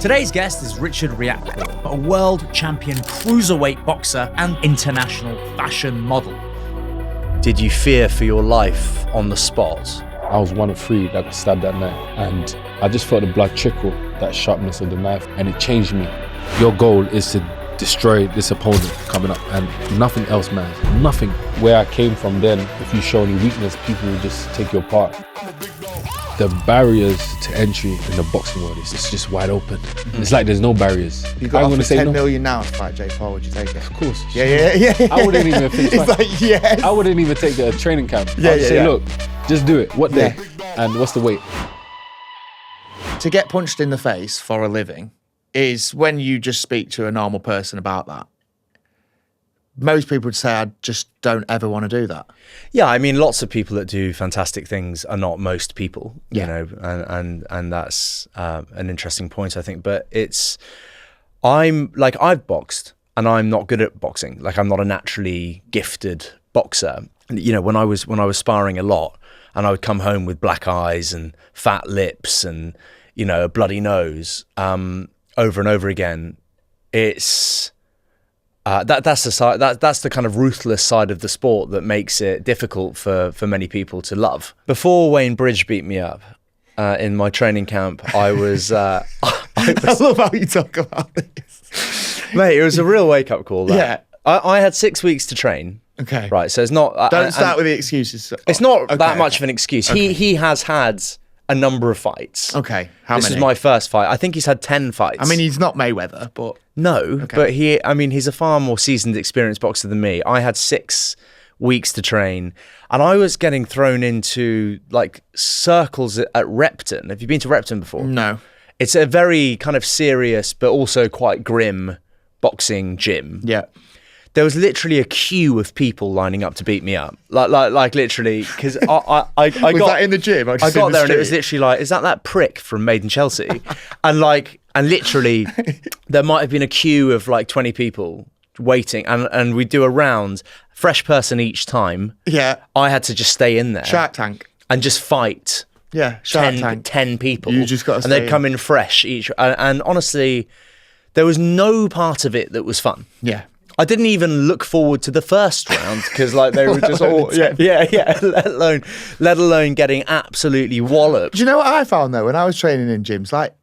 Today's guest is Richard Riakporhe, a world champion cruiserweight boxer and international fashion model. Did you fear for your life on the spot? I was one of 3 that got stabbed that night, and I just felt the blood trickle, that sharpness of the knife, and it changed me. Your goal is to destroy this opponent coming up, and nothing else matters. Nothing. Where I came from then, if you show any weakness, people will just take you apart. The barriers to entry in the boxing world is just wide open. It's like there's no barriers. You got offered 10 million now to fight Jake Paul, would you take it? Of course. Yeah. I wouldn't even finish. It's like, yes. I wouldn't even take a training camp. Yeah, I'd say, look, just do it. What day? And what's the weight? To get punched in the face for a living is when you just speak to a normal person about that. Most people would say, I just don't ever want to do that. Yeah, I mean, lots of people that do fantastic things are not most people, you know, and that's an interesting point, I think. But I've boxed and I'm not good at boxing. Like, I'm not a naturally gifted boxer. You know, when I was sparring a lot and I would come home with black eyes and fat lips and, you know, a bloody nose over and over again, it's... that's the kind of ruthless side of the sport that makes it difficult for many people to love. Before Wayne Bridge beat me up in my training camp, I I love how you talk about this. Mate, it was a real wake-up call. That. Yeah. I had 6 weeks to train. Okay. Right, so it's not... Don't start with the excuses. It's not that much of an excuse. Okay. He has had a number of fights. Okay, how many? This was my first fight. I think he's had 10 fights. I mean, he's not Mayweather, but... No, but he's a far more seasoned, experienced boxer than me. I had 6 weeks to train, and I was getting thrown into like circles at Repton. Have you been to Repton before? No. It's a very kind of serious, but also quite grim boxing gym. Yeah. There was literally a queue of people lining up to beat me up, like literally, because I was got that in the gym. I got there and it was literally like, is that prick from Made in Chelsea? and literally, there might have been a queue of like 20 people waiting, and we do a round, fresh person each time. Yeah, I had to just stay in there, Shark Tank, and just fight. Yeah, Shark Tank. 10 people. You just got to, and they'd come in fresh each, and honestly, there was no part of it that was fun. Yeah. I didn't even look forward to the first round because like they were just all let alone getting absolutely walloped. Do you know what I found though when I was training in gyms? Like,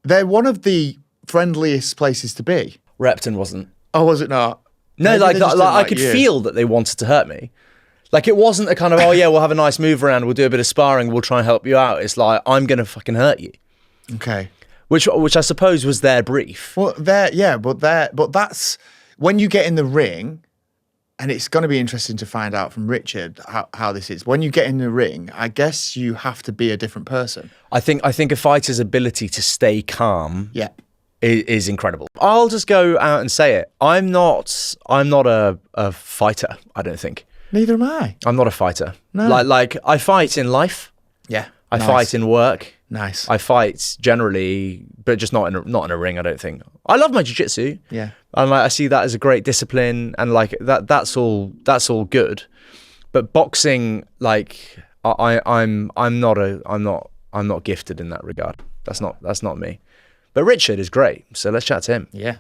they're one of the friendliest places to be. Repton wasn't. Oh, was it not? No, Maybe like I could you. feel that they wanted to hurt me. Like, it wasn't a kind of, oh yeah, we'll have a nice move around, we'll do a bit of sparring, we'll try and help you out. It's like, I'm gonna fucking hurt you. Okay. Which I suppose was their brief. Well, but that's when you get in the ring, and it's going to be interesting to find out from Richard how this is. When you get in the ring, I guess you have to be a different person. I think a fighter's ability to stay calm is incredible. I'll just go out and say it. I'm not a fighter, I don't think. Neither am I. I'm not a fighter. No. Like I fight in life. Yeah. I fight in work. Nice. I fight generally, but just not in a ring, I don't think. I love my jiu-jitsu. Yeah. And like, I see that as a great discipline, and like that's all good. But boxing, like I'm not gifted in that regard. That's not me. But Richard is great, so let's chat to him. Yeah.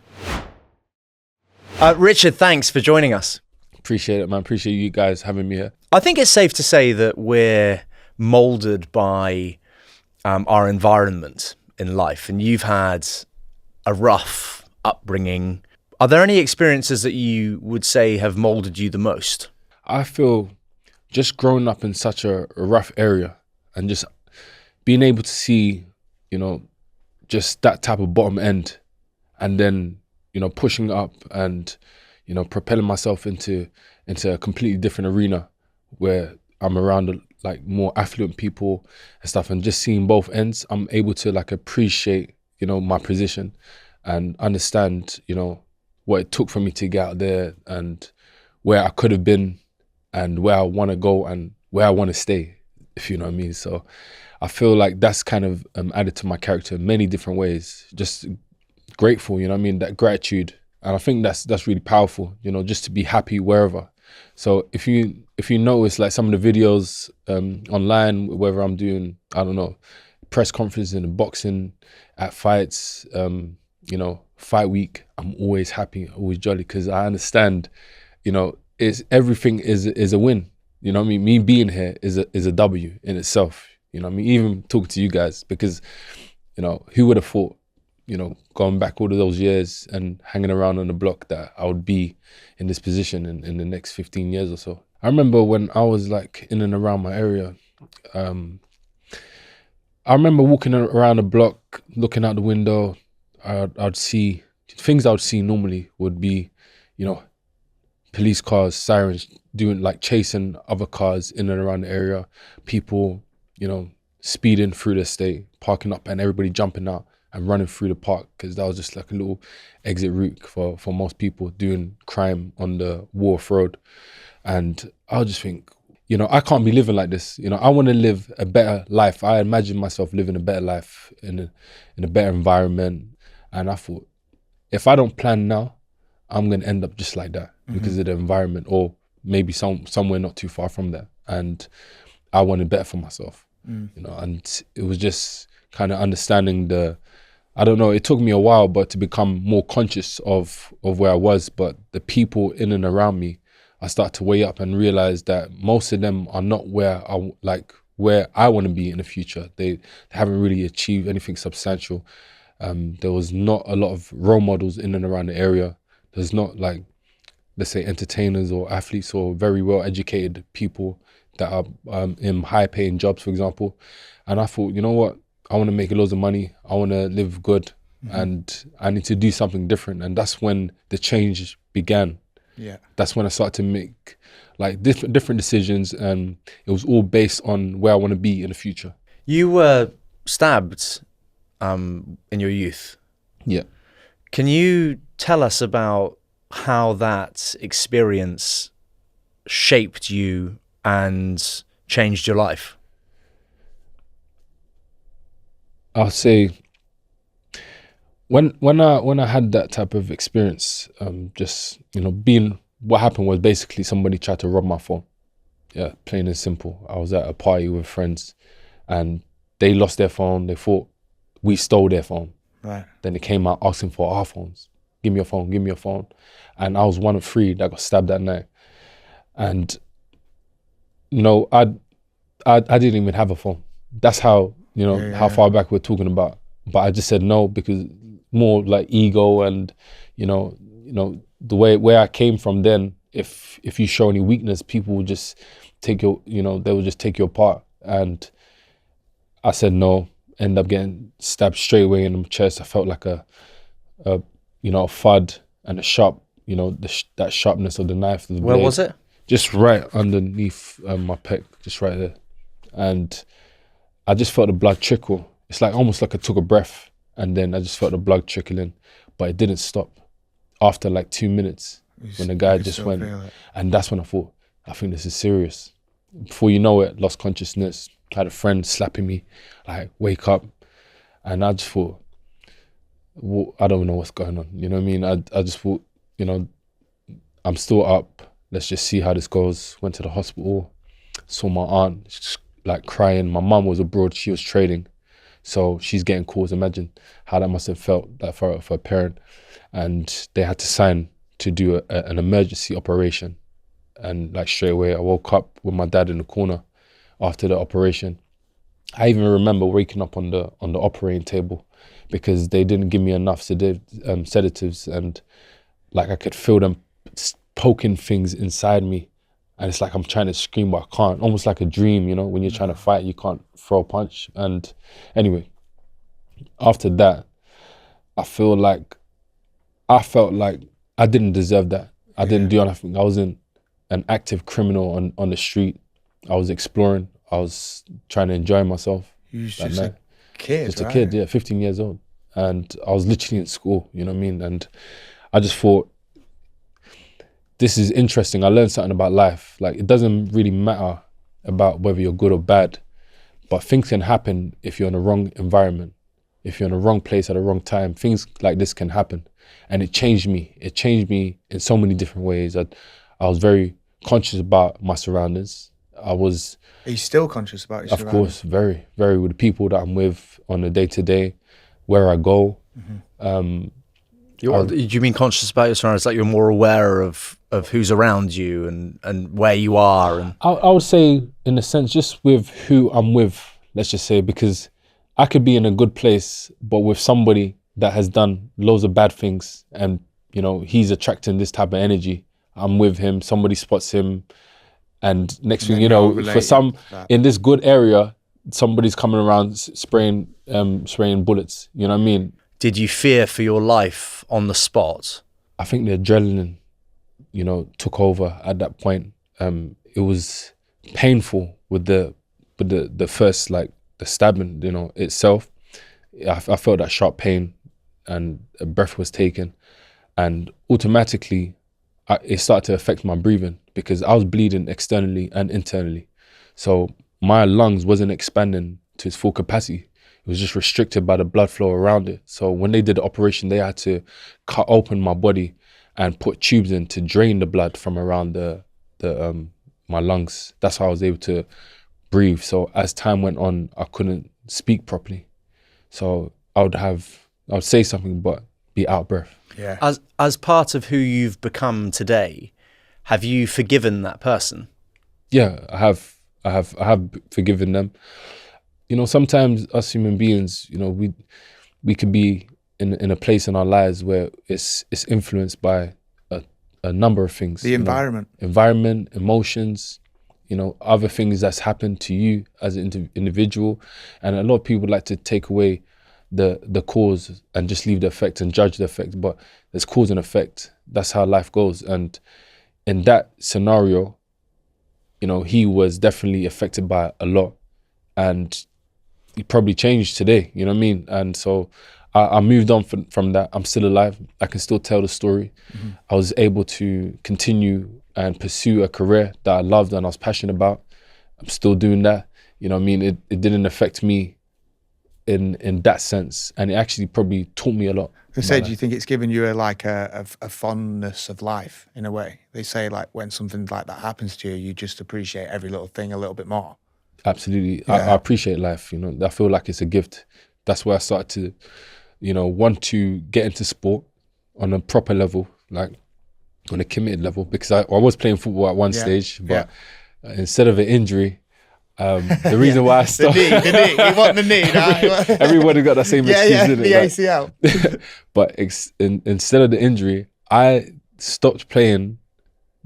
Richard, thanks for joining us. Appreciate it, man. Appreciate you guys having me here. I think it's safe to say that we're molded by our environment in life, and you've had a rough upbringing. Are there any experiences that you would say have molded you the most? I feel just growing up in such a rough area and just being able to see, you know, just that type of bottom end, and then, you know, pushing up and, you know, propelling myself into a completely different arena where I'm around like more affluent people and stuff, and just seeing both ends, I'm able to like appreciate, you know, my position and understand, you know, what it took for me to get out there and where I could have been and where I want to go and where I want to stay, if you know what I mean. So I feel like that's kind of added to my character in many different ways. Just grateful, you know what I mean, that gratitude. And I think that's really powerful, you know, just to be happy wherever. So if you notice like some of the videos online, whether I'm doing, I don't know, press conferences in boxing, at fights, you know, fight week, I'm always happy, always jolly, because I understand, you know, everything is a win. You know what I mean? Me being here is a W in itself. You know what I mean? Even talking to you guys, because, you know, who would have thought, you know, going back all of those years and hanging around on the block, that I would be in this position in the next 15 years or so. I remember when I was like in and around my area, I remember walking around the block, looking out the window. I'd see things I would see normally would be, you know, police cars, sirens, doing like chasing other cars in and around the area. People, you know, speeding through the estate, parking up, and everybody jumping out and running through the park, because that was just like a little exit route for most people doing crime on the Wharf Road. And I would just think, you know, I can't be living like this. You know, I want to live a better life. I imagine myself living a better life in a better environment. And I thought, if I don't plan now, I'm going to end up just like that because of the environment, or maybe somewhere not too far from there. And I wanted better for myself, you know, and it was just kind of understanding I don't know, it took me a while, but to become more conscious of where I was. But the people in and around me, I start to weigh up and realize that most of them are not where I want to be in the future. They haven't really achieved anything substantial. There was not a lot of role models in and around the area. There's not, like, let's say, entertainers or athletes or very well educated people that are in high paying jobs, for example. And I thought, you know what? I want to make loads of money. I want to live good, and I need to do something different. And that's when the change began. Yeah, that's when I started to make like different decisions, and it was all based on where I want to be in the future. You were stabbed in your youth. Yeah. Can you tell us about how that experience shaped you and changed your life? I'll say when I had that type of experience, just, you know, what happened was basically somebody tried to rob my phone. Yeah, plain and simple. I was at a party with friends, and they lost their phone. They thought we stole their phone. right. Then they came out asking for our phones. Give me your phone, give me your phone. And I was one of 3 that got stabbed that night. And, you know, I didn't even have a phone. That's how, you know, how far back we're talking about. But I just said no, because more like ego, and, you know, the where I came from then, if you show any weakness, people will just take your, you know, they will just take you apart. And I said no, end up getting stabbed straight away in the chest. I felt like a you know, a thud and a sharp, you know, that sharpness of the knife. Of the Where blade, was it? just right underneath my pec, just right there. And I just felt the blood trickle. It's like almost like I took a breath, and then I just felt the blood trickling, but it didn't stop. After like 2 minutes, when the guy just went, and that's when I thought, I think this is serious. Before you know it, lost consciousness. Had a friend slapping me, like, wake up. And I just thought, well, I don't know what's going on. You know what I mean? I just thought, you know, I'm still up. Let's just see how this goes. Went to the hospital, saw my aunt, just, like, crying. My mum was abroad, she was trading. So she's getting calls. Imagine how that must have felt, that for a parent. And they had to sign to do an emergency operation. And like straight away, I woke up with my dad in the corner after the operation. I even remember waking up on the operating table because they didn't give me enough sedatives, and like I could feel them poking things inside me. And it's like I'm trying to scream, but I can't. Almost like a dream, you know, when you're trying to fight, you can't throw a punch. And anyway, after that, I felt like I didn't deserve that. I didn't do anything. I wasn't an active criminal on the street. I was exploring. I was trying to enjoy myself. You was just a kid, Just a kid, yeah, 15 years old. And I was literally in school, you know what I mean? And I just thought, this is interesting. I learned something about life. Like, it doesn't really matter about whether you're good or bad, but things can happen if you're in the wrong environment. If you're in the wrong place at the wrong time, things like this can happen. And it changed me. It changed me in so many different ways. I was very conscious about my surroundings. was, Are you still conscious about your of course, very, very, with the people that I'm with on a day-to-day, where I go. Do you mean conscious about your surroundings? Like you're more aware of who's around you and where you are? And I would say, in a sense, just with who I'm with, let's just say, because I could be in a good place, but with somebody that has done loads of bad things and, you know, he's attracting this type of energy. I'm with him, somebody spots him, and next thing you know, for some, in this good area, somebody's coming around spraying bullets, you know what I mean? did you fear for your life on the spot? I think the adrenaline, you know, took over at that point. It was painful with the first, like, the stabbing, you know, itself. I felt that sharp pain and a breath was taken, and automatically it started to affect my breathing because I was bleeding externally and internally. So my lungs wasn't expanding to its full capacity. It was just restricted by the blood flow around it. So when they did the operation, they had to cut open my body and put tubes in to drain the blood from around my lungs. That's how I was able to breathe. So as time went on, I couldn't speak properly. So I would say something but be out of breath. Yeah. As part of who you've become today, have you forgiven that person? Yeah, I have forgiven them. You know, sometimes us human beings, you know, we could be in a place in our lives where it's influenced by a number of things. The environment. Environment, emotions, you know, other things that's happened to you as an individual. And a lot of people like to take away the cause and just leave the effect and judge the effect. But there's cause and effect. That's how life goes. And in that scenario, you know, he was definitely affected by a lot. And he probably changed today, you know what I mean? And so I moved on from that. I'm still alive. I can still tell the story. Mm-hmm. I was able to continue and pursue a career that I loved and I was passionate about. I'm still doing that. You know what I mean? It didn't affect me in that sense. And it actually probably taught me a lot. They say, do you think it's given you a fondness of life in a way? They say, like, when something like that happens to you, you just appreciate every little thing a little bit more. Absolutely. Yeah. I appreciate life, you know. I feel like it's a gift. That's where I started to, you know, want to get into sport on a proper level, like on a committed level, because I was playing football at one stage, but instead of an injury, the reason why I stopped... the knee, you want the knee, right? Everybody got that same excuse, didn't the it? ACL. But instead of the injury, I stopped playing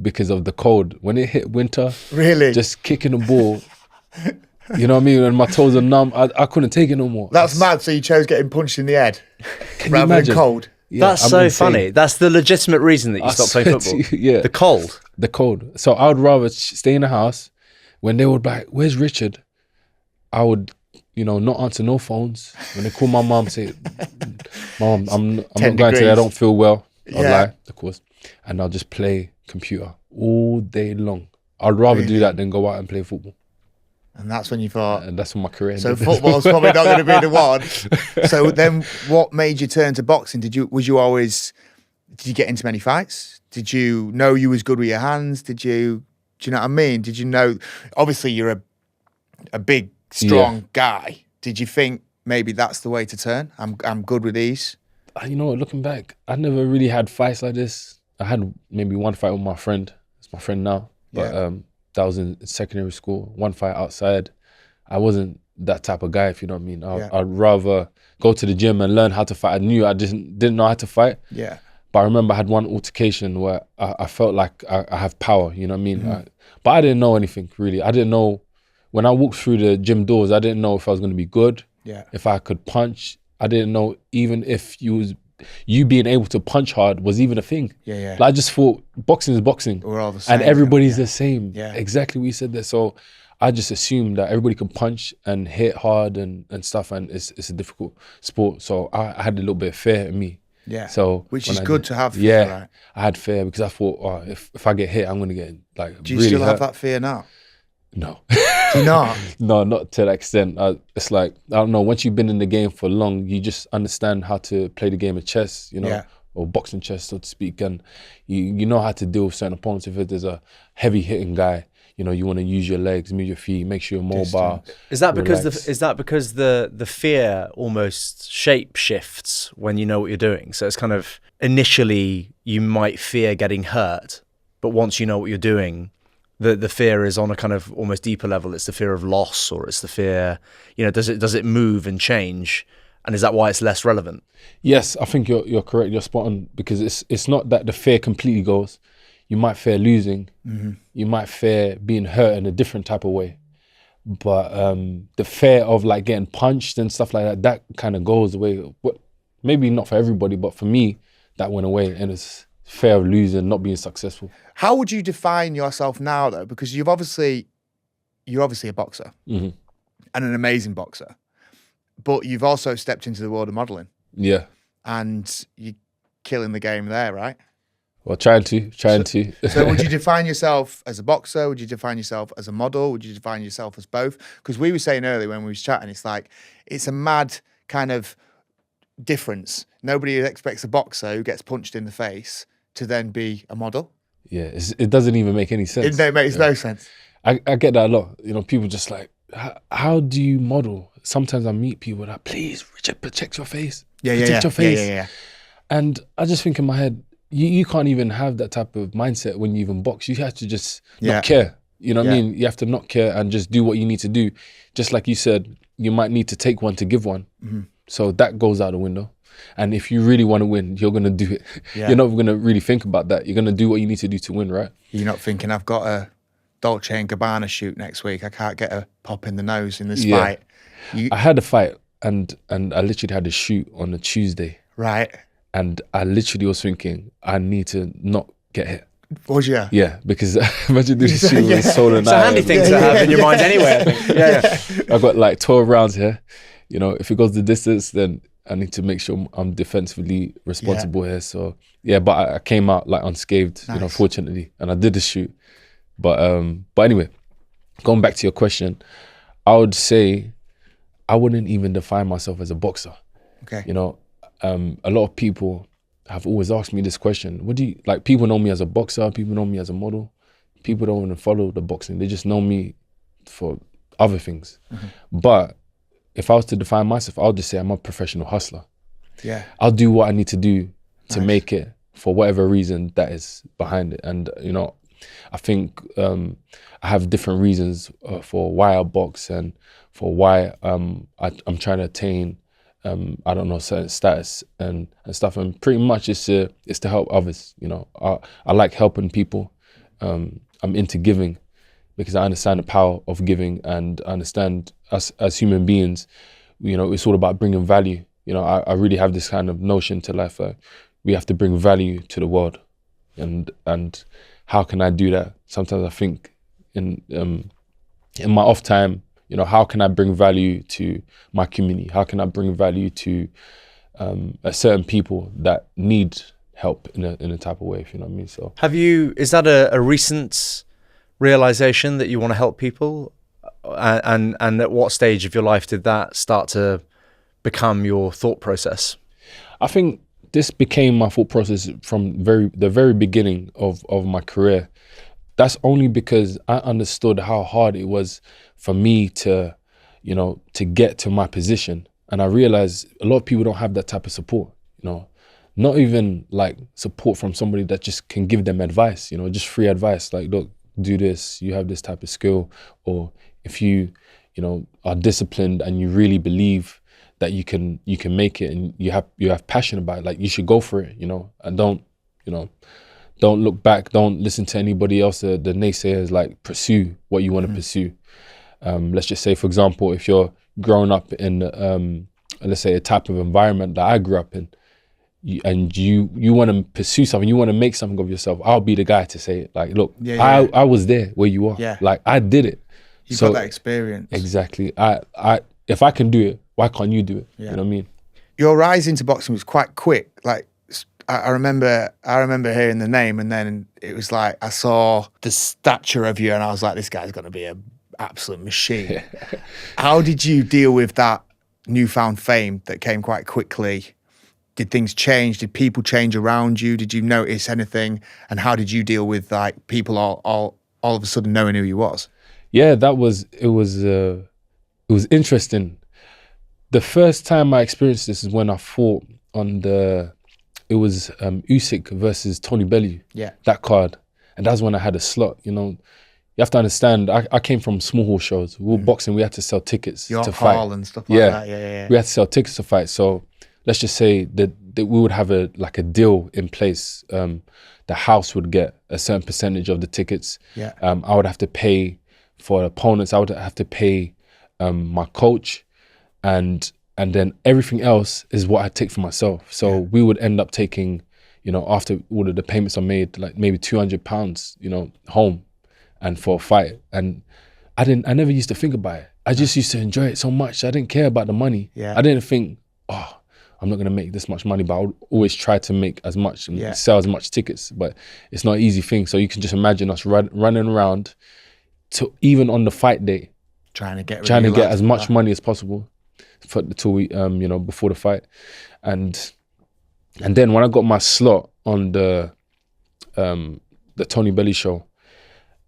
because of the cold. When it hit winter, really, just kicking the ball, you know what I mean? And my toes are numb. I couldn't take it no more. That's mad. So you chose getting punched in the head rather than cold. Yeah, That's so funny. That's the legitimate reason that you stopped playing football. Yeah, the cold. The cold. So I would rather stay in the house. When they would be like, "Where's Richard?" I would, you know, not answer no phones. When they call my mom, say, "Mom, I'm not going today. I don't feel well." I'll lie, of course, and I'll just play computer all day long. I'd rather do that than go out and play football. And that's when you thought... And that's when my career ended. So football's probably not going to be the one. So then what made you turn to boxing? Did you get into many fights? Did you know you was good with your hands? Do you know what I mean? Did you know, obviously you're a big, strong guy. Did you think maybe that's the way to turn? I'm good with these. You know what, looking back, I never really had fights like this. I had maybe one fight with my friend. It's my friend now. But that was in secondary school. One fight outside. I wasn't that type of guy, if you know what I mean. I'd rather go to the gym and learn how to fight. I knew I didn't know how to fight. Yeah. But I remember I had one altercation where I felt like I have power, you know what I mean? Mm-hmm. But I didn't know anything, really. I didn't know, when I walked through the gym doors, I didn't know if I was going to be good, if I could punch. I didn't know even if you being able to punch hard was even a thing. Like, I just thought boxing is boxing. We're all the same. And everybody's the same. Yeah. Exactly what you said there. So I just assumed that everybody can punch and hit hard and stuff, and it's a difficult sport. So I had a little bit of fear in me. Yeah. So which is good to have. Yeah. Right? I had fear because I thought, if I get hit, I'm going to get like. Do you really still hurt. have that fear now? No. Do you not? No, not to that extent. It's like, I don't know, once you've been in the game for long, you just understand how to play the game of chess, you know, or boxing chess, so to speak. And you know how to deal with certain opponents. If there's a heavy hitting guy, you want to use your legs, move your feet, make sure you're mobile. Is that because relax. the fear almost shape shifts when you know what you're doing? So it's kind of initially you might fear getting hurt, but once you know what you're doing, the fear is on a kind of almost deeper level. It's the fear of loss, or it's the fear, does it move and change? And is that why it's less relevant? Yes, I think you're correct. You're spot on, because it's not that the fear completely goes. You might fear losing. Mm-hmm. You might fear being hurt in a different type of way. But the fear of like getting punched and stuff like that kind of goes away. Maybe not for everybody, but for me, that went away. And it's fear of losing, not being successful. How would you define yourself now, though? Because you're obviously a boxer Mm-hmm. and an amazing boxer, but you've also stepped into the world of modelling. Yeah. And you're killing the game there, right? Well, trying to. So would you define yourself as a boxer? Would you define yourself as a model? Would you define yourself as both? Because we were saying earlier when we was chatting, it's a mad kind of difference. Nobody expects a boxer who gets punched in the face to then be a model. Yeah, it doesn't even make any sense. It makes no sense. I get that a lot. People just like, how do you model? Sometimes I meet people that, please, Richard, protect your face. Protect your face. Yeah. And I just think in my head, you can't even have that type of mindset when you even box. You have to just not care. You know what I mean? You have to not care and just do what you need to do. Just like you said, you might need to take one to give one. Mm-hmm. So that goes out the window. And if you really want to win, you're going to do it. Yeah. You're not going to really think about that. You're going to do what you need to do to win, right? You're not thinking, I've got a Dolce & Gabbana shoot next week. I can't get a pop in the nose in this fight. I had a fight and I literally had a shoot on a Tuesday. Right. And I literally was thinking, I need to not get hit. Was you? Yeah, because imagine doing this shoot with a soul and It's a handy thing to have in your mind anyway, I think. Yeah. I've got like 12 rounds here. If it goes the distance, then I need to make sure I'm defensively responsible here. So yeah, but I came out like unscathed, Nice. Fortunately, and I did the shoot. But anyway, going back to your question, I would say I wouldn't even define myself as a boxer. Okay. A lot of people have always asked me this question. What do you like? People know me as a boxer. People know me as a model. People don't even follow the boxing. They just know me for other things. Mm-hmm. But if I was to define myself, I'll just say I'm a professional hustler. Yeah. I'll do what I need to do to Nice. make it for whatever reason that is behind it. And, I think I have different reasons for why I box and for why I'm trying to attain, certain status and stuff. And pretty much it's to help others. I like helping people. I'm into giving because I understand the power of giving, and I understand us as human beings, it's all about bringing value. I really have this kind of notion to life. We have to bring value to the world, and how can I do that? Sometimes I think in my off time, how can I bring value to my community? How can I bring value to a certain people that need help in a type of way, if you know what I mean? So Is that a recent realization that you want to help people? And at what stage of your life did that start to become your thought process? I think this became my thought process from the very beginning of my career. That's only because I understood how hard it was for me to get to my position. And I realized a lot of people don't have that type of support, not even like support from somebody that just can give them advice, just free advice. Like, look, do this, you have this type of skill. Or if you, are disciplined and you really believe that you can make it and you have passion about it, like you should go for it, and don't look back, don't listen to anybody else, the naysayers, like pursue what you want to pursue. Let's just say, for example, if you're growing up in, let's say a type of environment that I grew up in, and you want to pursue something, you want to make something of yourself, I'll be the guy to say it. Like, look, I was there where you are. Yeah. Like I did it. You've got that experience. Exactly. If I can do it, why can't you do it? Yeah. You know what I mean? Your rise into boxing was quite quick. Like, I remember hearing the name, and then it was like I saw the stature of you, and I was like, this guy's going to be an absolute machine. How did you deal with that newfound fame that came quite quickly? Did things change? Did people change around you? Did you notice anything? And how did you deal with like people all all of a sudden knowing who you was? Yeah, it was interesting. The first time I experienced this is when I fought on Usyk versus Tony Bellew. Yeah. That card. And that's when I had a slot, you know. You have to understand, I came from small hall shows. We were boxing, we had to sell tickets to fight. Hall and stuff like that. Yeah. We had to sell tickets to fight. So let's just say that we would have a deal in place. The house would get a certain percentage of the tickets. Yeah. I would have to pay for opponents. I would have to pay my coach, and then everything else is what I take for myself. So we would end up taking, you know, after all of the payments are made, like maybe £200, you know, home, and for a fight. And I never used to think about it. I just used to enjoy it so much. I didn't care about the money. Yeah. I didn't think, I'm not gonna make this much money, but I would always try to make as much and sell as much tickets. But it's not an easy thing. So you can just imagine us running around to even on the fight day, trying to get as much money as possible till we, you know, before the fight. And then when I got my slot on the Tony Bellew show,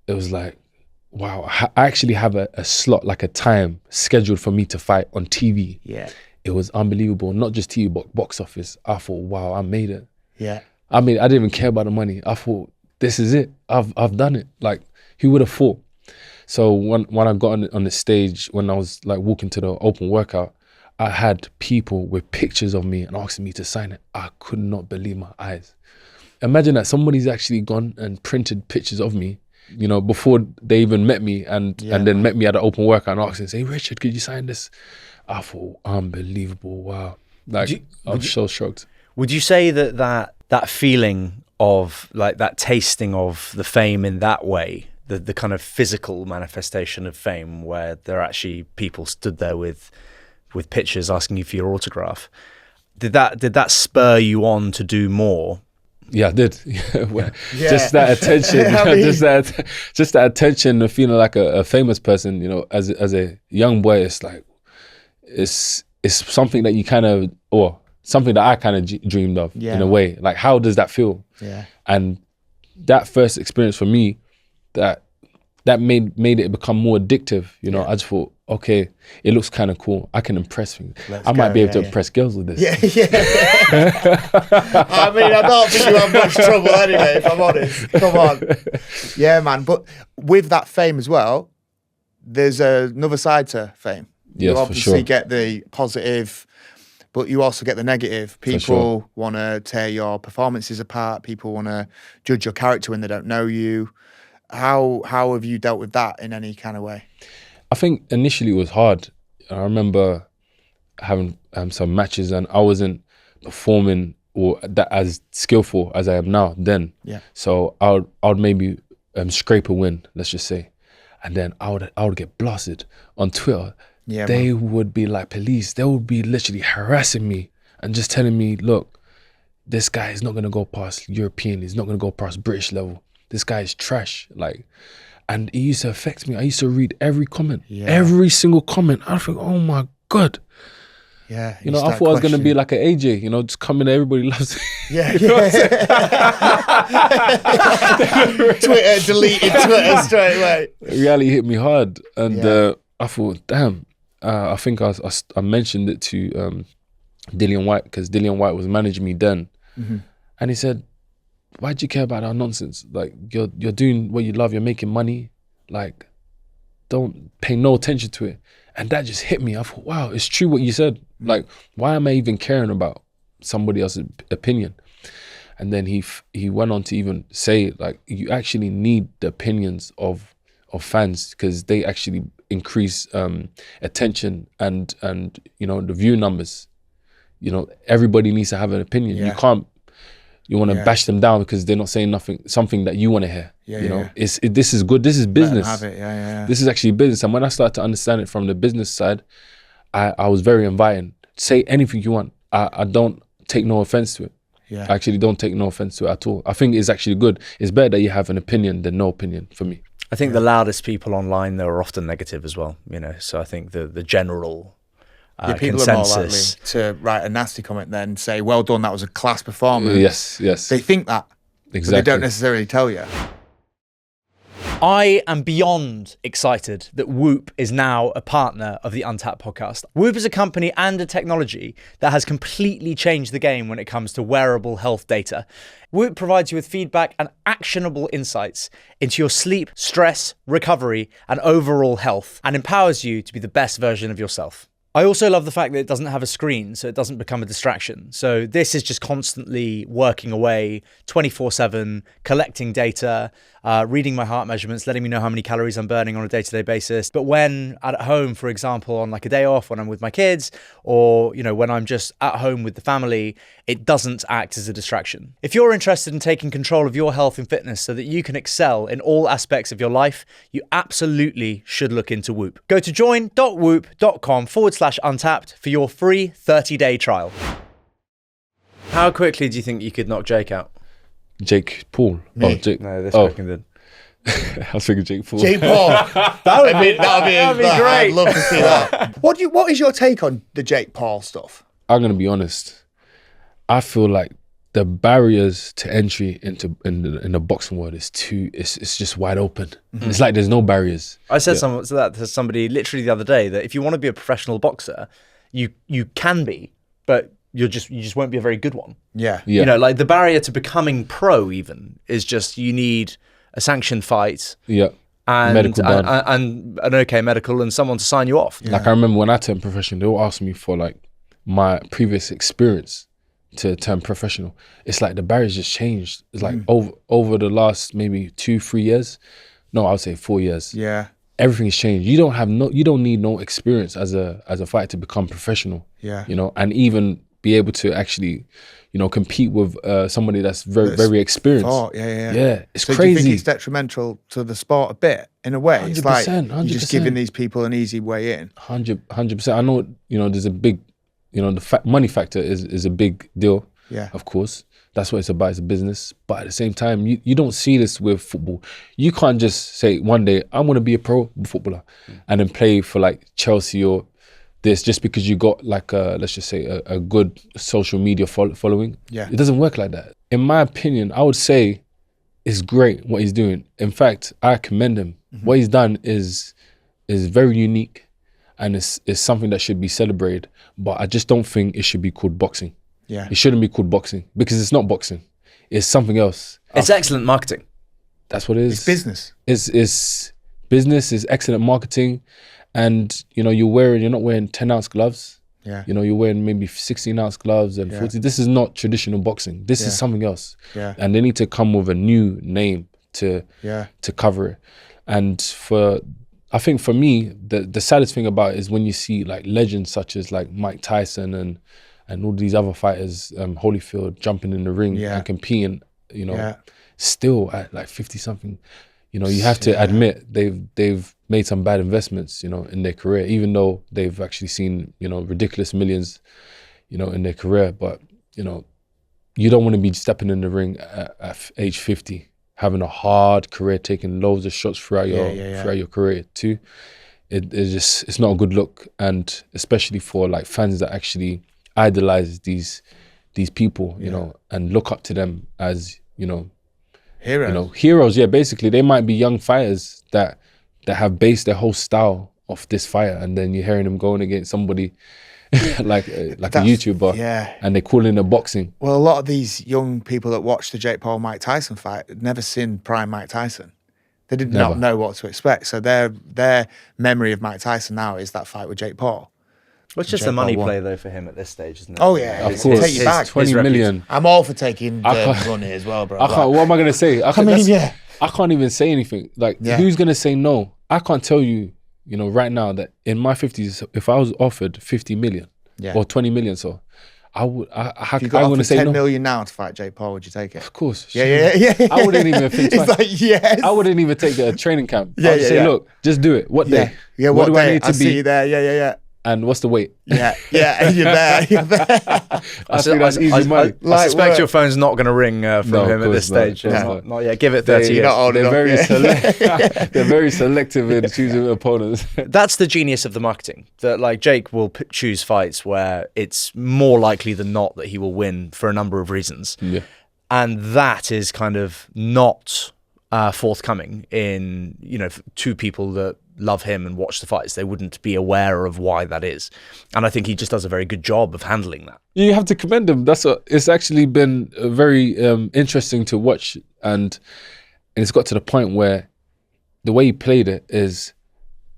it was like, wow, I actually have a slot, like a time scheduled for me to fight on TV. Yeah. It was unbelievable. Not just TV, but box office. I thought, wow, I made it. Yeah. I mean, I didn't even care about the money. I thought, this is it. I've done it. Like, who would have thought? So when I got on the stage, when I was like walking to the open workout, I had people with pictures of me and asking me to sign it. I could not believe my eyes. Imagine that somebody's actually gone and printed pictures of me, you know, before they even met me, and then met me at the open workout and asked me, say, Richard, could you sign this? I thought, unbelievable, wow. Like, I was so shocked. Would you say that feeling of like that tasting of the fame in that way, the kind of physical manifestation of fame where there are actually people stood there with pictures asking you for your autograph, did that spur you on to do more? Yeah, I did. Just that attention, just that attention of feeling like a famous person, you know, as a young boy, it's like, it's something that you kind of, or something that I kind of dreamed of in a way. Like, how does that feel? Yeah. And that first experience for me, that made it become more addictive. You know, I just thought, okay, it looks kind of cool. I can impress things. I might be able to impress girls with this. Yeah. I mean, I don't think you have much trouble anyway, if I'm honest. Come on. Yeah, man. But with that fame as well, there's another side to fame. Yes, you obviously for sure. get the positive, but you also get the negative. People want to tear your performances apart. People want to judge your character when they don't know you. How have you dealt with that in any kind of way? I think initially it was hard. I remember having some matches and I wasn't performing or that as skillful as I am now then. Yeah. So I would maybe scrape a win, let's just say, and then I would get blasted on Twitter. Yeah, they would be like police. They would be literally harassing me and just telling me, look, this guy is not going to go past European. He's not going to go past British level. This guy is trash. Like, and it used to affect me. I used to read every comment, every single comment. I think, oh my God. Yeah. You know, I thought I was going to be like an AJ, you know, just coming, everybody loves it. Yeah. Twitter, deleted Twitter straight away. Reality hit me hard. And I thought, damn. I think I mentioned it to Dillian Whyte, because Dillian Whyte was managing me then. Mm-hmm. And he said, why do you care about our nonsense? Like, you're doing what you love, you're making money. Like, don't pay no attention to it. And that just hit me. I thought, wow, it's true what you said. Like, why am I even caring about somebody else's opinion? And then he went on to even say, like, you actually need the opinions of fans, because they actually increase attention and you know, the view numbers. You know, everybody needs to have an opinion. You want to bash them down because they're not saying something that you want to hear. You know, this is good. This is business. Let them have it. This is actually business. And when I started to understand it from the business side, I was very inviting. Say anything you want. I don't take no offense to it. Yeah. I actually don't take no offense to it at all. I think it's actually good. It's better that you have an opinion than no opinion for me. I think the loudest people online, though, are often negative as well, you know. So I think the general people consensus. are more likely to write a nasty comment than say, well done, that was a class performance. Yes. They think that. Exactly. But they don't necessarily tell you. I am beyond excited that Whoop is now a partner of the Untapped podcast. Whoop is a company and a technology that has completely changed the game when it comes to wearable health data. Whoop provides you with feedback and actionable insights into your sleep, stress, recovery, and overall health, and empowers you to be the best version of yourself. I also love the fact that it doesn't have a screen, so it doesn't become a distraction. So this is just constantly working away 24/7, collecting data, reading my heart measurements, letting me know how many calories I'm burning on a day-to-day basis. But when at home, for example, on like a day off, when I'm with my kids, or when I'm just at home with the family, it doesn't act as a distraction. If you're interested in taking control of your health and fitness so that you can excel in all aspects of your life, you absolutely should look into Whoop. Go to join.whoop.com/untapped for your free 30-day trial. How quickly do you think you could knock Jake out? Jake Paul. Me. Oh, Jake. No, this Quickenden. I was thinking Jake Paul. Jake Paul. that'd be great. I'd love to see that. What is your take on the Jake Paul stuff? I'm gonna be honest. I feel like the barriers to entry in the boxing world is it's just wide open. Mm-hmm. It's like there's no barriers. I said that to somebody literally the other day, that if you want to be a professional boxer, you can be, but you just won't be a very good one. Yeah. Like the barrier to becoming pro even is just you need a sanctioned fight. Yeah. And medical done. And an okay medical and someone to sign you off. Yeah. Like I remember when I turned professional, they will ask me for like my previous experience to turn professional. It's like the barriers just changed. It's like over the last maybe 2-3 years. No, I would say 4 years. Yeah. Everything's changed. You don't need no experience as a fighter to become professional. Yeah. And even be able to actually, compete with somebody that's very experienced. Oh, yeah. Yeah, it's so crazy. Do you think it's detrimental to the sport a bit, in a way? 100%, It's like 100%. you're just giving these people an easy way in. 100%. I know, there's a big, the money factor is a big deal. Yeah. Of course. That's what it's about. It's a business. But at the same time, you don't see this with football. You can't just say one day, I want to be a pro footballer and then play for like Chelsea or this just because you got like let's just say a good social media following. Yeah. It doesn't work like that. In my opinion, I would say it's great what he's doing. In fact, I commend him. Mm-hmm. What he's done is very unique and it's something that should be celebrated. But I just don't think it should be called boxing. Yeah. It shouldn't be called boxing because it's not boxing. It's something else. It's excellent marketing. That's what it is. It's business. It's business, it's excellent marketing. And you're not wearing 10-ounce gloves. Yeah. You're wearing maybe 16-ounce gloves and 40. This is not traditional boxing. This is something else. Yeah. And they need to come with a new name to cover it. And I think for me, the saddest thing about it is when you see like legends such as like Mike Tyson and all these other fighters, Holyfield, jumping in the ring and competing, still at like 50 something. You have to admit they've made some bad investments, in their career, even though they've actually seen, ridiculous millions, in their career. But, you don't want to be stepping in the ring at age 50, having a hard career, taking loads of shots throughout your career too. It's not a good look. And especially for like fans that actually idolize these people, and look up to them as, Heroes. Heroes, basically they might be young fighters that have based their whole style off this fighter, and then you're hearing them going against somebody like a YouTuber, and they call in a boxing. Well, a lot of these young people that watched the Jake Paul Mike Tyson fight had never seen prime Mike Tyson. They did not know what to expect. So their memory of Mike Tyson now is that fight with Jake Paul. Well, it's just a money play though for him at this stage, isn't it? Oh yeah, of course. Take you back 20 million. I'm all for taking the money as well, bro. What am I gonna say? I can't even say anything. Like, who's gonna say no? I can't tell you, right now that in my 50s, if I was offered 50 million or 20 million, so I would. If you got offered 10 million now to fight Jake Paul, would you take it? Of course. Yeah. I wouldn't even think twice. It's like, yes. I wouldn't even take a training camp. I'd say, look, just do it. What day? Yeah, what do day? I need to be? See you there. Yeah. And what's the weight? Yeah, you're there. I think that's easy money. I suspect your phone's not going to ring from him at this stage. Not yet. Give it 30 years. They're very selective in choosing opponents. That's the genius of the marketing. That like Jake will choose fights where it's more likely than not that he will win for a number of reasons. Yeah. And that is kind of not forthcoming in, you know, to people that love him and watch the fights. They wouldn't be aware of why that is. And I think he just does a very good job of handling that. You have to commend him. It's actually been very interesting to watch, and it's got to the point where the way he played it is,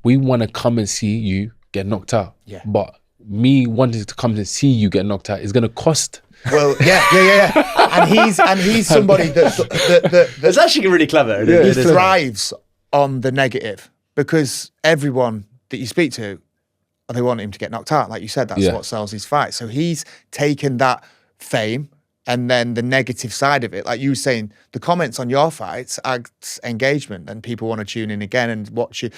we want to come and see you get knocked out. Yeah. But me wanting to come and see you get knocked out is going to cost. Well, yeah. And he's somebody that It's actually really clever. he thrives on the negative, because everyone that you speak to, they want him to get knocked out. Like you said, that's what sells his fight. So he's taken that fame and then the negative side of it. Like you were saying, the comments on your fights adds engagement, and people want to tune in again and watch you.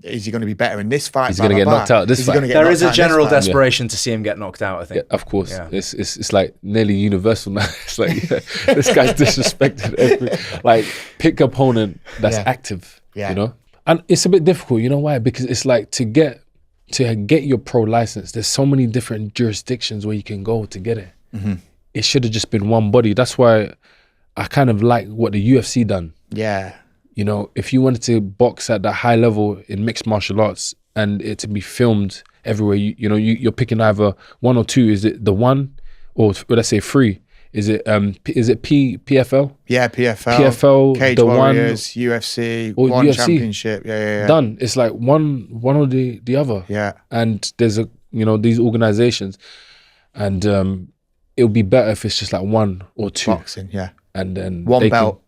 Is he going to be better in this fight? He's going to get knocked out this fight. There is a general desperation to see him get knocked out, I think. Yeah, of course. Yeah. It's like nearly universal now. It's like, this guy's disrespected like, pick opponent that's active, you know? And it's a bit difficult, you know why? Because it's like, to get your pro license, there's so many different jurisdictions where you can go to get it. Mm-hmm. It should have just been one body. That's why I kind of like what the UFC done. Yeah. You know, if you wanted to box at that high level in mixed martial arts and it to be filmed everywhere, you're picking either one or two. Is it the one, or let's say three? Is it PFL? Yeah, PFL. PFL, Cage the Warriors, UFC, or one UFC. championship. Yeah. Done. It's like one or the other. Yeah. And there's these organizations, and it would be better if it's just like one or two. Boxing, yeah. And then one belt.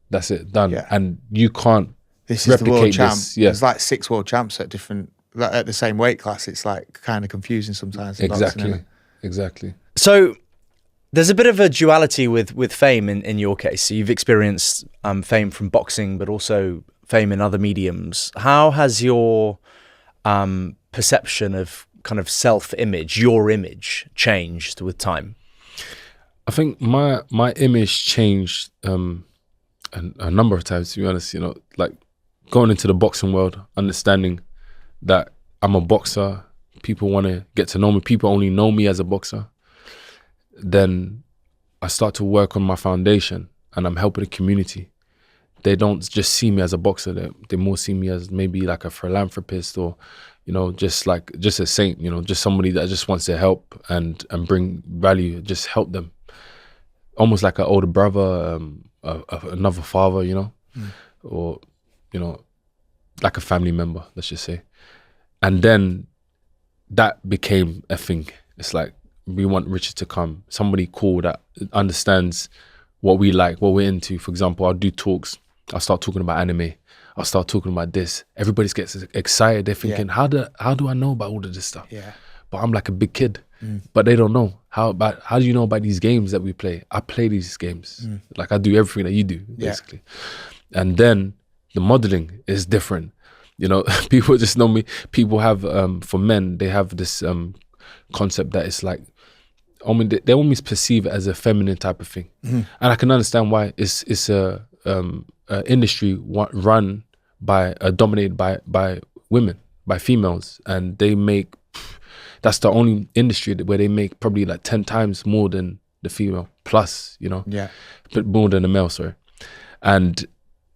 That's it, done. Yeah. And you can't This is the world champ. This, yeah. There's like 6 world champs at the same weight class. It's like kind of confusing sometimes. Exactly. So there's a bit of a duality with fame in your case. So you've experienced fame from boxing, but also fame in other mediums. How has your perception of kind of self-image, your image, changed with time? I think my image changed a number of times, to be honest. You know, like going into the boxing world, understanding that I'm a boxer, people want to get to know me, people only know me as a boxer. Then I start to work on my foundation and I'm helping the community. They don't just see me as a boxer, they more see me as maybe like a philanthropist, or just a saint, just somebody that just wants to help and bring value, just help them. Almost like an older brother, another father, or, like a family member, let's just say. And then that became a thing. It's like, we want Richard to come, somebody cool that understands what we like, what we're into. For example, I'll do talks, I'll start talking about anime, I'll start talking about this. Everybody gets excited. They're thinking, how do I know about all of this stuff? Yeah. But I'm like a big kid, but they don't know. How do you know about these games that we play? I play these games. Like I do everything that you do, basically. And then the modeling is different. People just know me. People have, for men, they have this concept that it's like, they almost perceive it as a feminine type of thing. And I can understand why. It's a industry run by, dominated by women, by females, and they make, that's the only industry where they make probably like 10 times more than the female plus, but more than the male, sorry. And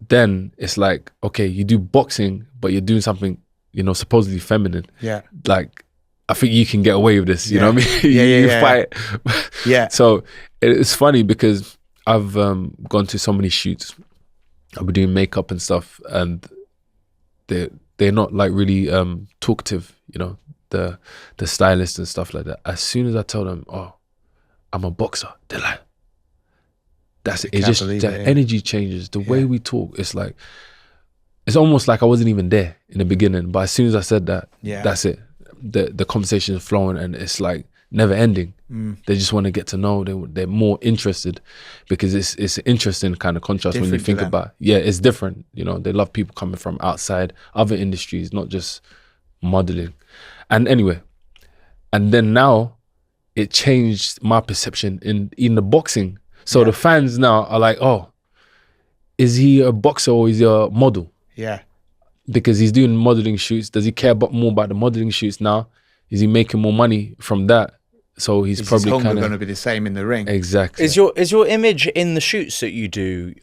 then it's like, okay, you do boxing, but you're doing something, supposedly feminine. Yeah. Like, I think you can get away with this, you know what I mean? you fight. Yeah. So it's funny because I've gone to so many shoots. I've been doing makeup and stuff, and they're not like really talkative, the stylist and stuff like that. As soon as I tell them, oh, I'm a boxer, they're like, that's it. It's just the energy changes. The way we talk, it's like, it's almost like I wasn't even there in the beginning. But as soon as I said that, that's it. The conversation is flowing and it's like never ending. They just want to get to know. They're more interested because it's an interesting kind of contrast when you think about it. It's different. They love people coming from outside other industries, not just modeling. And anyway, and then now it changed my perception in the boxing. So the fans now are like, oh, is he a boxer or is he a model? Yeah. Because he's doing modeling shoots. Does he care more about the modeling shoots now? Is he making more money from that? So he's probably kind of going to be the same in the ring. Exactly. Is your image in the shoots that you do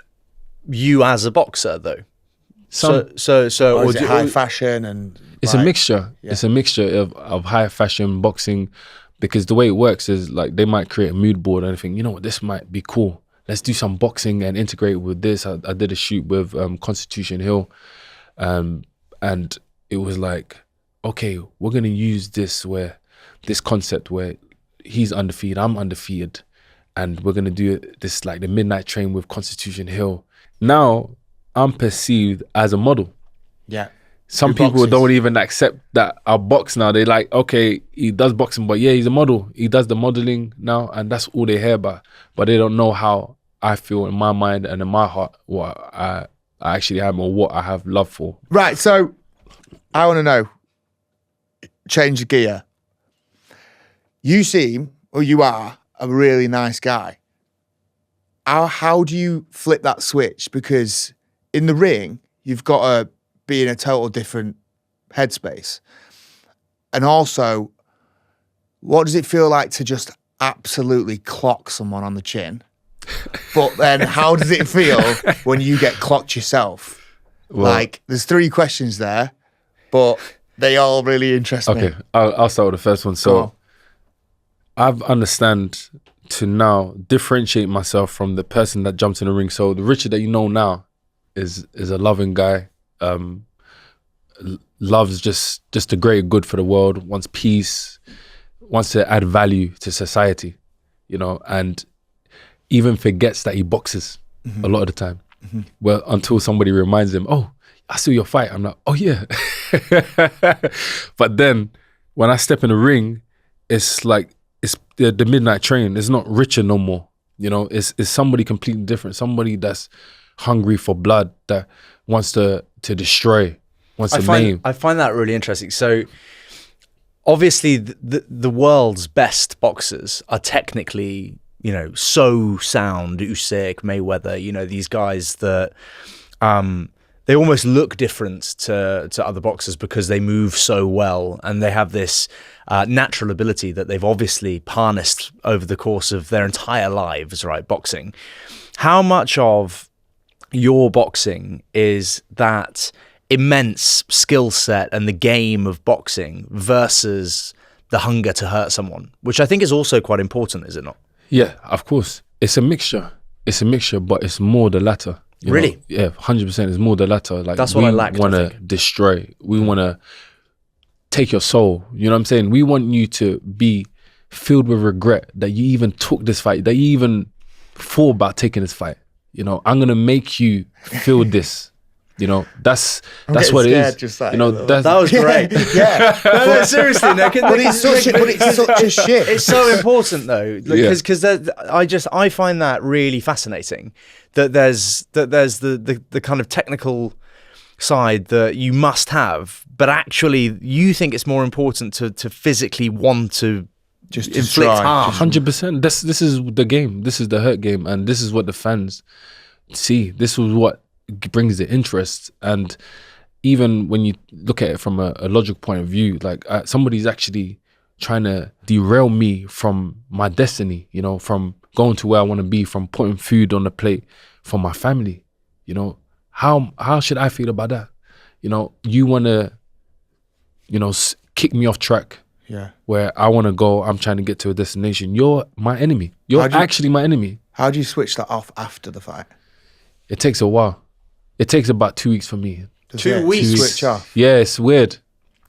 you as a boxer though? Some, Or or is it do- high fashion and it's a like- mixture. yeah. It's a mixture of high fashion boxing, because the way it works is like they might create a mood board and think, you know what, this might be cool. Let's do some boxing and integrate it with this. I did a shoot with Constitution Hill, and it was like, okay, we're gonna use this concept where he's undefeated, I'm undefeated, and we're gonna do this like the midnight train with Constitution Hill. Now I'm perceived as a model. Yeah. Some Who people boxes? don't even accept that I box now. They like, okay, he does boxing, but yeah, he's a model. He does the modeling now, and that's all they hear about. But they don't know how I feel in my mind and in my heart, what I actually am or what I have love for. Right, so I want to know, change the gear. You seem, or you are, a really nice guy. How do you flip that switch? Because in the ring, you've got to be in a total different headspace. And also, what does it feel like to just absolutely clock someone on the chin? But then how does it feel when you get clocked yourself? Well- like, there's 3 questions there, but they all really interest me. Okay, I'll start with the first one. Go So on. I've understand to now differentiate myself from the person that jumps in the ring. So the Richard that you know now is a loving guy, loves just the greater good for the world, wants peace, wants to add value to society, you know, and even forgets that he boxes a lot of the time. Well, until somebody reminds him, oh, I saw your fight. I'm like, oh yeah. But then when I step in the ring, it's like, it's the midnight train. It's not Richard no more. You know, it's somebody completely different. Somebody that's hungry for blood, that wants to destroy, wants to maim. I find that really interesting. So obviously the world's best boxers are technically, you know, so sound. Usyk, Mayweather, you know, these guys that they almost look different to other boxers because they move so well, and they have this natural ability that they've obviously harnessed over the course of their entire lives, right? Boxing. How much of your boxing is that immense skill set and the game of boxing versus the hunger to hurt someone, which I think is also quite important, is it not? Yeah, of course. It's a mixture. It's a mixture, but it's more the latter. You Really? know? Yeah, 100%. It's more the latter. Like, That's what I lacked, We want I to think. destroy. We want to take your soul. You know what I'm saying? We want you to be filled with regret that you even took this fight, that you even thought about taking this fight. You know, I'm gonna make you feel this. You know, that's getting what it scared is. just like you know, that. that's, That was great. Yeah. No, seriously, no. But it's such a shit. It's so important though, Yeah. because I find that really fascinating. That there's the kind of technical side that you must have, but actually you think it's more important to physically want to Just inflict destroy. harm. 100%. This is the game. This is the hurt game, and this is what the fans see. This is what brings the interest. And even when you look at it from a logical point of view, like somebody's actually trying to derail me from my destiny. You know, from going to where I want to be, from putting food on the plate for my family. You know, how should I feel about that? You know, you want to, you know, kick me off track. Yeah. Where I want to go, I'm trying to get to a destination. You're my enemy. You're How do you- actually my enemy. How do you switch that off after the fight? It takes a while. It takes about 2 weeks for me. Does 2 it weeks? switch off. Yeah, it's weird.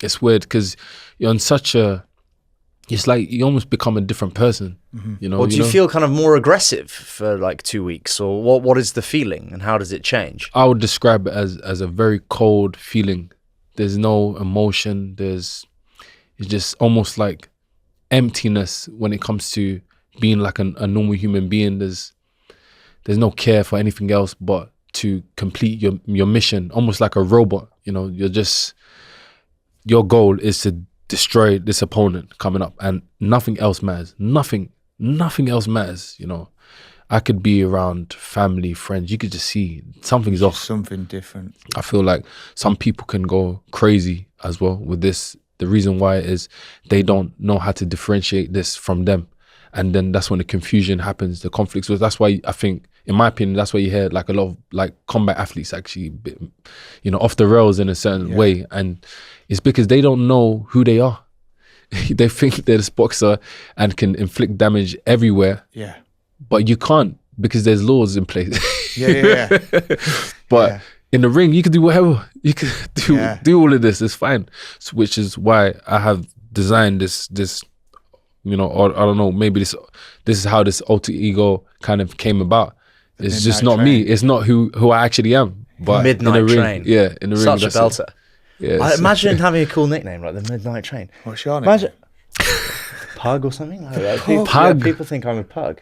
It's weird because you're on such a, it's like you almost become a different person. You know, Or do you know? feel kind of more aggressive for like 2 weeks, or what is the feeling and how does it change? I would describe it as a very cold feeling. There's no emotion. It's just almost like emptiness when it comes to being like a normal human being. There's no care for anything else but to complete your mission, almost like a robot. You know, your goal is to destroy this opponent coming up, and nothing else matters. Nothing else matters. You know, I could be around family, friends. You could just see something's off. Something different. I feel like some people can go crazy as well with this. The reason why is they don't know how to differentiate this from them. and then that's when the confusion happens, the conflicts. So that's why I think, in my opinion, that's why you hear like a lot of like combat athletes actually, you know, off the rails in a certain way, and it's because they don't know who they are. They think they're this boxer and can inflict damage everywhere. Yeah. But you can't, because there's laws in place. But in the ring, you can do whatever. You can do all of this. It's fine. So, which is why I have designed this, you know, or I don't know, maybe this is how this alter ego kind of came about. It's just not me. It's not who I actually am. But Midnight in the ring, Train. yeah, in the ring. Such a belter. Yeah, I imagine having a cool nickname like the Midnight Train. What's your name? Imagine Pug or something. People, Pug? people think I'm a pug.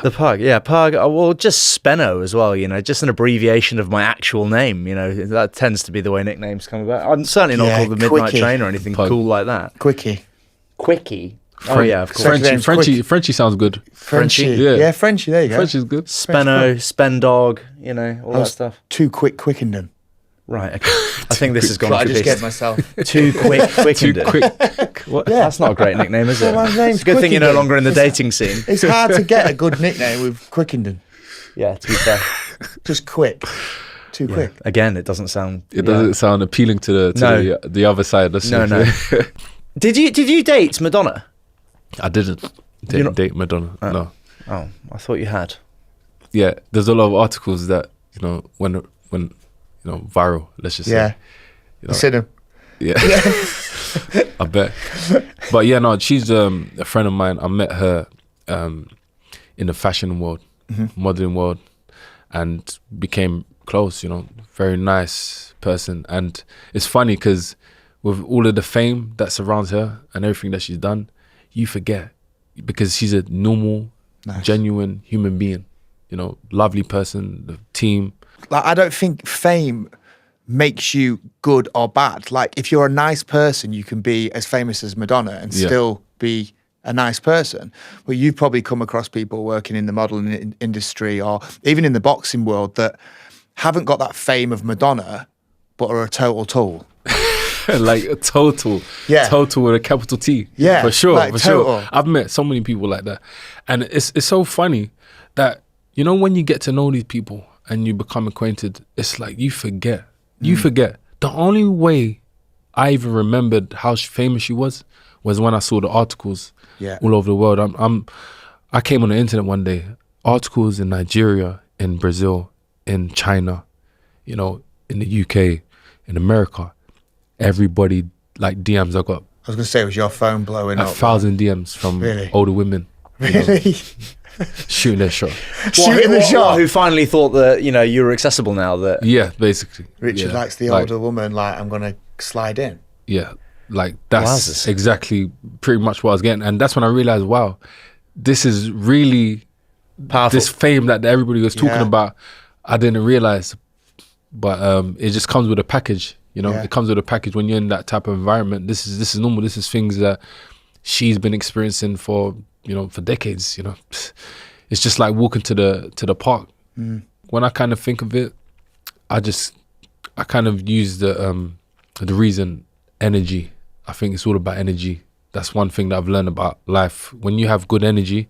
The Pug, yeah, Pug. Well, just Spenno as well. You know, just an abbreviation of my actual name. You know, that tends to be the way nicknames come about. I'm certainly not called the Midnight Quickie. Train or anything Pug. cool like that. Quickie. Oh yeah, of course. Frenchie sounds good. Frenchie. Yeah. Yeah, Frenchie. There you go. Frenchie's good. Spenno, Spendog. You know, all that stuff. Too quick, Quickenden. Right. Okay. I think this has gone But I to just this. get myself. Too quick, Quickenden. Quick. What? That's not a great nickname, is it? Well, my name's It's a good thing you're no Quickenden. longer in the dating scene. It's hard to get a good nickname with Quickenden. Yeah, to be fair. Just quick. Too quick. Again, it doesn't sound. It doesn't sound appealing to the other side. That's No. Did you date Madonna? I didn't date Madonna. No. Oh, I thought you had. Yeah, there's a lot of articles that, you know, when you know, viral. Let's just Yeah. say. You You seen him? Yeah. I bet. But yeah, no, she's a friend of mine. I met her in the fashion world, modeling world, and became close, you know, very nice person. And it's funny because with all of the fame that surrounds her and everything that she's done, you forget, because she's a normal, genuine human being, you know, lovely person, the team. Like, I don't think fame makes you good or bad. Like, if you're a nice person, you can be as famous as Madonna and still be a nice person. But you've probably come across people working in the modeling industry or even in the boxing world that haven't got that fame of Madonna, but are a total tool. Like a total with a capital T. Yeah, for sure, like for total. sure. I've met so many people like that, and it's so funny that, you know, when you get to know these people and you become acquainted, it's like you forget. You forget. The only way I even remembered how famous she was when I saw the articles all over the world. I came on the internet one day, articles in Nigeria, in Brazil, in China, you know, in the UK, in America. Everybody, like, DMs I got. I was going to say, was your phone blowing up? 1,000 DMs from older women. Really? Shooting their shot. Shooting the shot. Who finally thought that, you know, you were accessible now? That Yeah, basically. Richard likes the older woman, like, I'm going to slide in. Yeah, like, that's Wowzers. exactly pretty much what I was getting. And that's when I realized, wow, this is really powerful. this fame that everybody was talking about. I didn't realize, but it just comes with a package. You know, it comes with a package when you're in that type of environment. This is normal. This is things that she's been experiencing for, you know, for decades. You know, it's just like walking to the park. When I kind of think of it, I kind of use the reason energy. I think it's all about energy. That's one thing that I've learned about life. When you have good energy,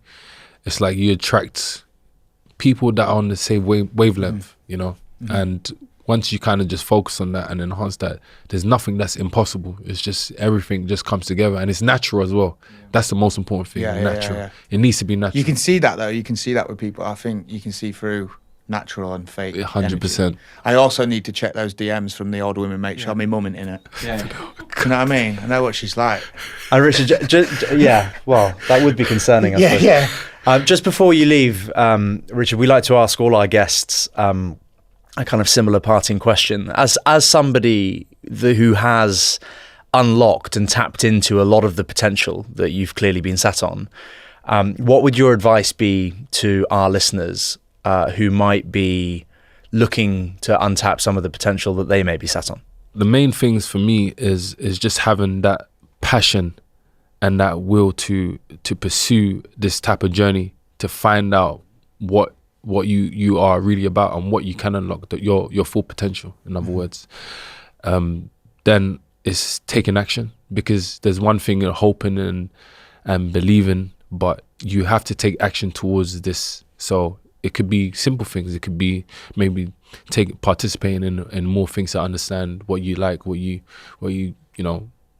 it's like you attract people that are on the same wavelength. You know, and once you kind of just focus on that and enhance that, there's nothing that's impossible. It's just everything just comes together, and it's natural as well. That's the most important thing. Natural. It needs to be natural. You can see that though. You can see that with people. I think you can see through natural and fake. 100%. I also need to check those DMs from the older women. Make sure my mum ain't in it. Yeah. You know what I mean? I know what she's like. And Richard, well, that would be concerning. I suppose. Just before you leave, Richard, we like to ask all our guests a kind of similar parting question. As somebody who has unlocked and tapped into a lot of the potential that you've clearly been set on, what would your advice be to our listeners who might be looking to untap some of the potential that they may be set on? The main things for me is just having that passion and that will to pursue this type of journey, to find out what you are really about and what you can unlock, your full potential, in other words. Then it's taking action, because there's one thing you're hoping and believing, but you have to take action towards this. So it could be simple things. It could be maybe participating in more things to understand what you like, what you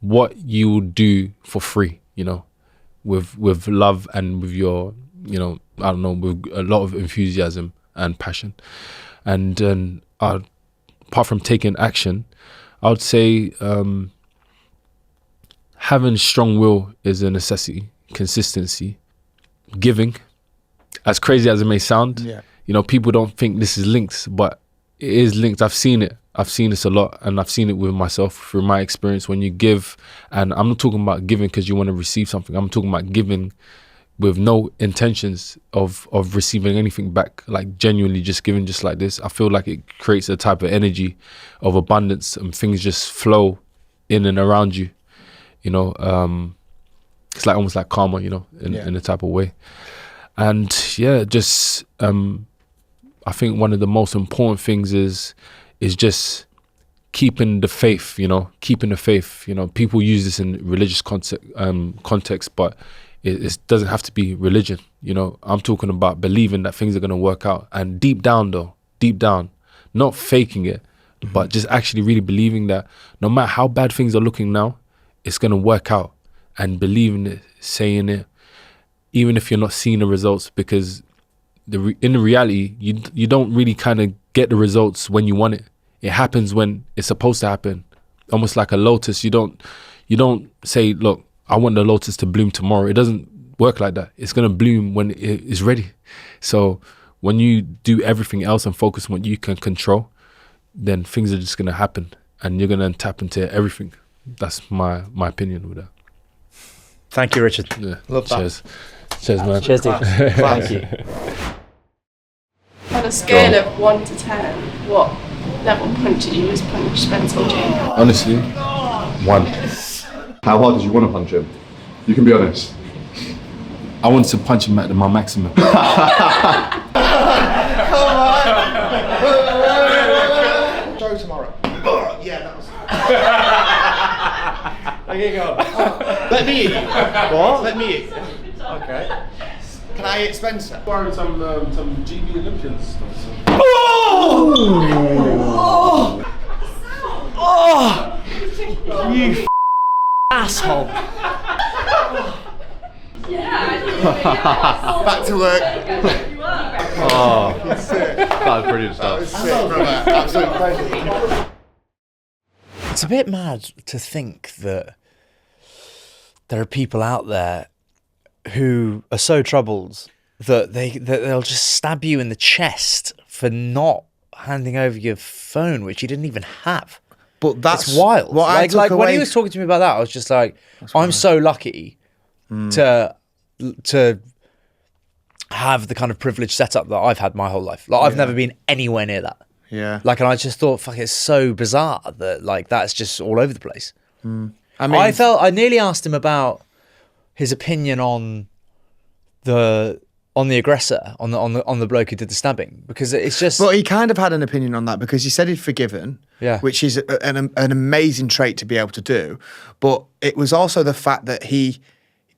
what you will do for free, with love and with your, I don't know, with a lot of enthusiasm and passion. And apart from taking action, I would say having strong will is a necessity. Consistency, giving, as crazy as it may sound, people don't think this is linked, but it is linked. I've seen it. I've seen this a lot, and I've seen it with myself through my experience. When you give, and I'm not talking about giving because you want to receive something. I'm talking about giving with no intentions of receiving anything back, like genuinely just giving just like this. I feel like it creates a type of energy of abundance, and things just flow in and around you. It's like almost like karma, in a type of way. And just I think one of the most important things is just keeping the faith, keeping the faith. People use this in religious context, but it doesn't have to be religion. I'm talking about believing that things are going to work out. And deep down, not faking it, but just actually really believing that no matter how bad things are looking now, it's going to work out. And believing it, saying it, even if you're not seeing the results, because in the reality, you don't really kind of get the results when you want it. It happens when it's supposed to happen. Almost like a lotus. You don't say, look, I want the lotus to bloom tomorrow. It doesn't work like that. It's gonna bloom when it is ready. So when you do everything else and focus on what you can control, then things are just gonna happen, and you're gonna tap into everything. That's my opinion with that. Thank you, Richard. Yeah. Love that. Cheers, man. Cheers, Steve. Thank you. On a scale of 1 to 10, what level punch did you punch Spencer or Jane? Honestly, 1. How hard did you want to punch him? You can be honest. I wanted to punch him at my maximum. Show tomorrow. Yeah, that was. Okay, go on. Let me eat. What? Let me eat. Okay. Can I eat Spencer? Wearing some GB Olympian stuff. You asshole. Back to work. That was brilliant stuff. Sick, brother. Absolute pleasure. It's a bit mad to think that there are people out there who are so troubled that they'll just stab you in the chest for not handing over your phone, which you didn't even have. But that's It's wild. What I took like when away. he was talking to me about that, I was just like, I'm so lucky to have the kind of privileged setup that I've had my whole life. Like I've never been anywhere near that. Yeah. Like, and I just thought, fuck, it's so bizarre that like that's just all over the place. I mean, I nearly asked him about his opinion on the aggressor, on the bloke who did the stabbing, because it's just. But he kind of had an opinion on that because he said he'd forgiven, Yeah. which is an amazing trait to be able to do. But it was also the fact that he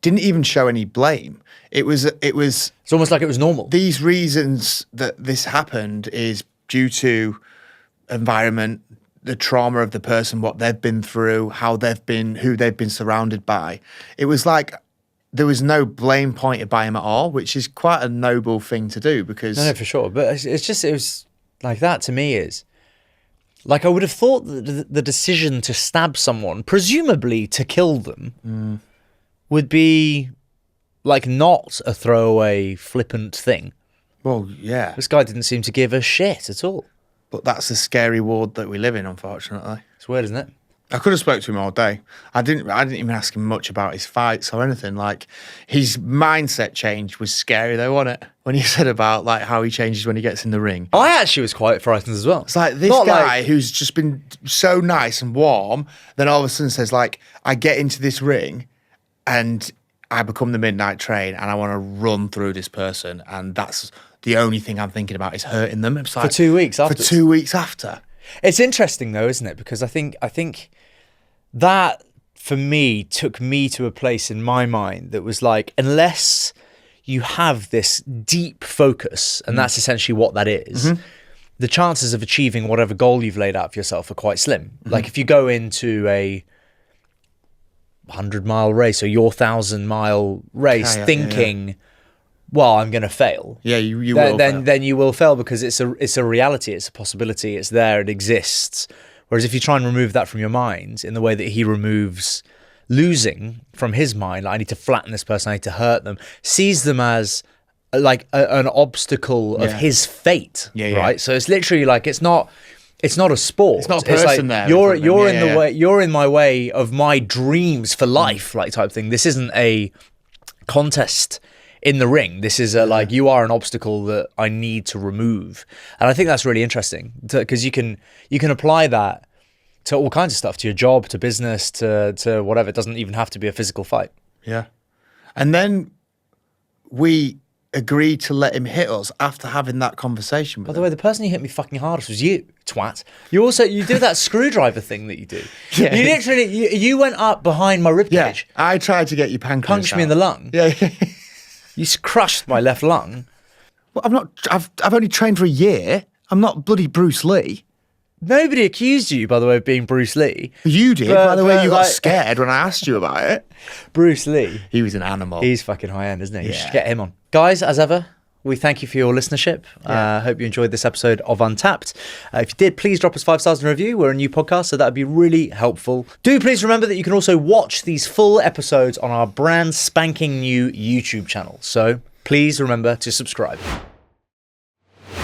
didn't even show any blame. It was It's almost like it was normal. these reasons that this happened is due to environment, the trauma of the person, what they've been through, who they've been surrounded by. It was like there was no blame pointed by him at all, which is quite a noble thing to do because No, for sure. But it was like that to me is like I would have thought that the decision to stab someone, presumably to kill them, would be like not a throwaway, flippant thing. well, yeah. This guy didn't seem to give a shit at all. But that's the scary world that we live in, unfortunately. It's weird, isn't it? I could have spoke to him all day. I didn't even ask him much about his fights or anything. Like his mindset change was scary though, wasn't it? When he said about like how he changes when he gets in the ring. I actually was quite frightened as well. It's like this Not guy like- who's just been so nice and warm, then all of a sudden says like, I get into this ring and I become the midnight train and I want to run through this person and that's the only thing I'm thinking about is hurting them. It's like, For 2 weeks after. For 2 weeks after. It's interesting though, isn't it? Because I think that for me took me to a place in my mind that was like, unless you have this deep focus, and that's essentially what that is, the chances of achieving whatever goal you've laid out for yourself are quite slim. Like if you go into a 100-mile race or your 1,000-mile race thinking, well, I'm going to fail. Yeah, you then, will then, fail. then you will fail because it's a reality, it's a possibility, it's there, it exists. Whereas if you try and remove that from your mind in the way that he removes losing from his mind, like, I need to flatten this person, I need to hurt them, sees them as like an obstacle of his fate, right? So it's literally like it's not a sport. It's not a person there. You're in the way. You're in my way of my dreams for life, like type thing. This isn't a contest in the ring. This is like you are an obstacle that I need to remove, and I think that's really interesting because you can apply that to all kinds of stuff, to your job, to business, to whatever. It doesn't even have to be a physical fight. Yeah. And then we agreed to let him hit us after having that conversation with By the way, the person who hit me fucking hardest was you, twat. You do that screwdriver thing that you do. Yeah. You literally you went up behind my ribcage. Yeah, I tried to get you Punched me in the lung. Yeah. You crushed my left lung. Well, I've only trained for a year. I'm not bloody Bruce Lee. Nobody accused you, by the way, of being Bruce Lee. You did. But- by the way, but, you got like- scared when I asked you about it. Bruce Lee. He was an animal. He's fucking high end, isn't he? You Yeah. should get him on. Guys, as ever, we thank you for your listenership. Hope you enjoyed this episode of Untapped. If you did, please drop us 5 stars in a review. We're a new podcast, so that would be really helpful. Do please remember that you can also watch these full episodes on our brand spanking new YouTube channel. So please remember to subscribe.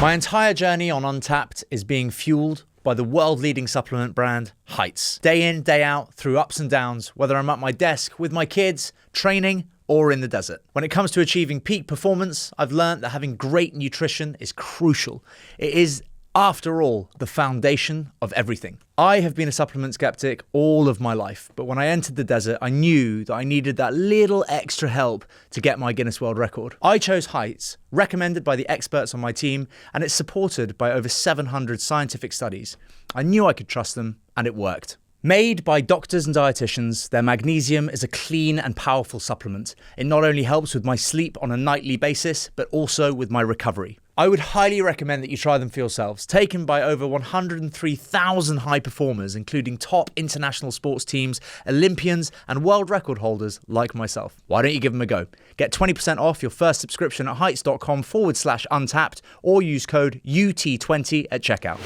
My entire journey on Untapped is being fueled by the world-leading supplement brand Heights. Day in, day out, through ups and downs, whether I'm at my desk with my kids, training, or in the desert. When it comes to achieving peak performance, I've learned that having great nutrition is crucial. It is, after all, the foundation of everything. I have been a supplement skeptic all of my life, but when I entered the desert, I knew that I needed that little extra help to get my Guinness World Record. I chose Heights, recommended by the experts on my team, and it's supported by over 700 scientific studies. I knew I could trust them, and it worked. Made by doctors and dietitians, their magnesium is a clean and powerful supplement. It not only helps with my sleep on a nightly basis, but also with my recovery. I would highly recommend that you try them for yourselves. Taken by over 103,000 high performers, including top international sports teams, Olympians, and world record holders like myself. Why don't you give them a go? Get 20% off your first subscription at heights.com/untapped or use code UT20 at checkout.